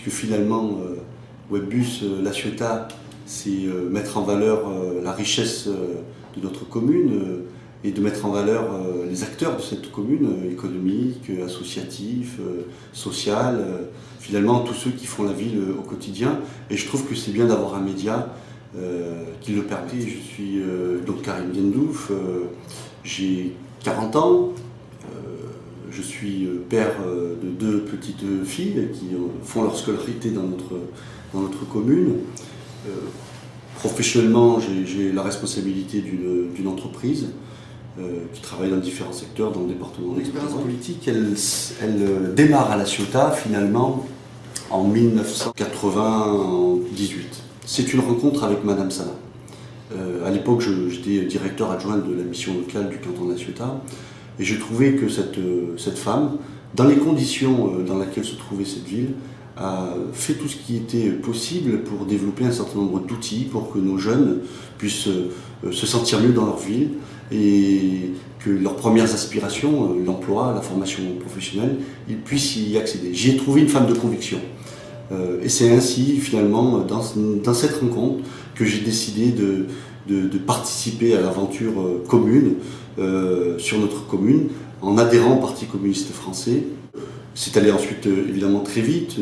puisque finalement, Webbus, La Ciotat, c'est mettre en valeur la richesse de notre commune et de mettre en valeur les acteurs de cette commune, économique, associatif, social, finalement tous ceux qui font la ville au quotidien. Et je trouve que c'est bien d'avoir un média qui le permet. Je suis donc Karim Diendouf, j'ai 40 ans, je suis père de 2 petites filles qui font leur scolarité dans notre commune. Professionnellement, j'ai la responsabilité d'une entreprise qui travaille dans différents secteurs dans le département. L'expérience politique, elle démarre à La Ciotat finalement en 1998. C'est une rencontre avec Madame Sana. À l'époque, j'étais directeur adjoint de la mission locale du canton de La Ciotat et je trouvais que cette femme, dans les conditions dans lesquelles se trouvait cette ville, a fait tout ce qui était possible pour développer un certain nombre d'outils pour que nos jeunes puissent se sentir mieux dans leur ville et que leurs premières aspirations, l'emploi, la formation professionnelle, ils puissent y accéder. J'y ai trouvé une femme de conviction. Et c'est ainsi, finalement, dans cette rencontre, que j'ai décidé de participer à l'aventure commune sur notre commune, en adhérant au Parti communiste français. C'est allé ensuite évidemment très vite.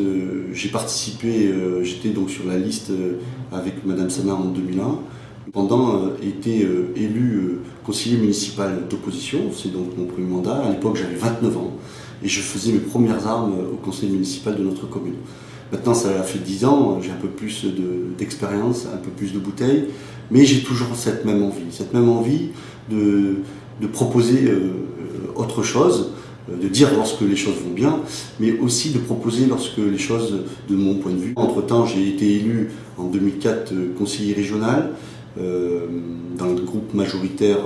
J'ai participé, j'étais donc sur la liste avec Madame Sana en 2001. Pendant été élu conseiller municipal d'opposition, c'est donc mon premier mandat. À l'époque j'avais 29 ans et je faisais mes premières armes au conseil municipal de notre commune. Maintenant ça a fait 10 ans, j'ai un peu plus d'expérience, un peu plus de bouteilles, mais j'ai toujours cette même envie de proposer autre chose, de dire lorsque les choses vont bien, mais aussi de proposer lorsque les choses, de mon point de vue. Entre-temps, j'ai été élu en 2004 conseiller régional dans le groupe majoritaire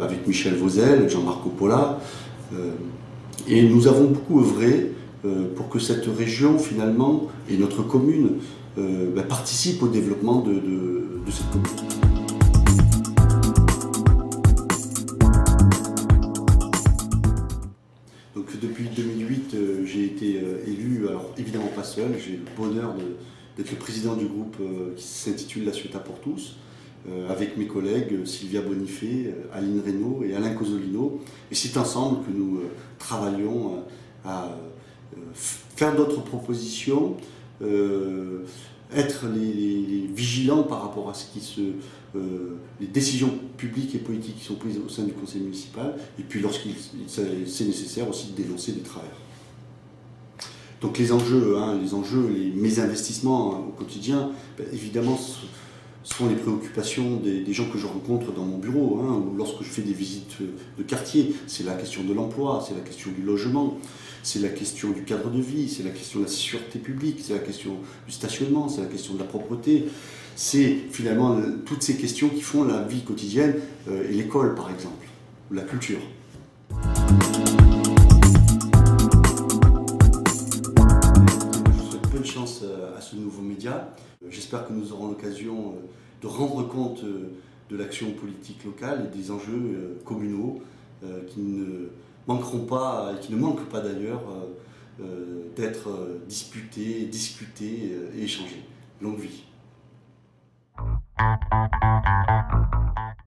avec Michel Vauzel, Jean-Marc Coppola, et nous avons beaucoup œuvré pour que cette région, finalement, et notre commune, participent au développement de cette commune. Donc depuis 2008, j'ai été élu, alors évidemment pas seul, j'ai le bonheur d'être le président du groupe qui s'intitule La Ciotat pour tous, avec mes collègues Sylvia Bonifay, Aline Reynaud et Alain Cosolino. Et c'est ensemble que nous travaillons à faire d'autres propositions, être les vigilants par rapport à ce qui les décisions publiques et politiques qui sont prises au sein du conseil municipal, et puis c'est nécessaire aussi de dénoncer des travers. Donc les enjeux, mes investissements au quotidien, évidemment, sont les préoccupations des gens que je rencontre dans mon bureau, ou lorsque je fais des visites de quartier. C'est la question de l'emploi, c'est la question du logement, c'est la question du cadre de vie, c'est la question de la sûreté publique, c'est la question du stationnement, c'est la question de la propreté. C'est finalement toutes ces questions qui font la vie quotidienne, et l'école par exemple, ou la culture. Je souhaite bonne chance à ce nouveau média. J'espère que nous aurons l'occasion de rendre compte de l'action politique locale et des enjeux communaux qui ne manqueront pas, et qui ne manquent pas d'ailleurs, d'être disputés, discutés et échangés. Longue vie.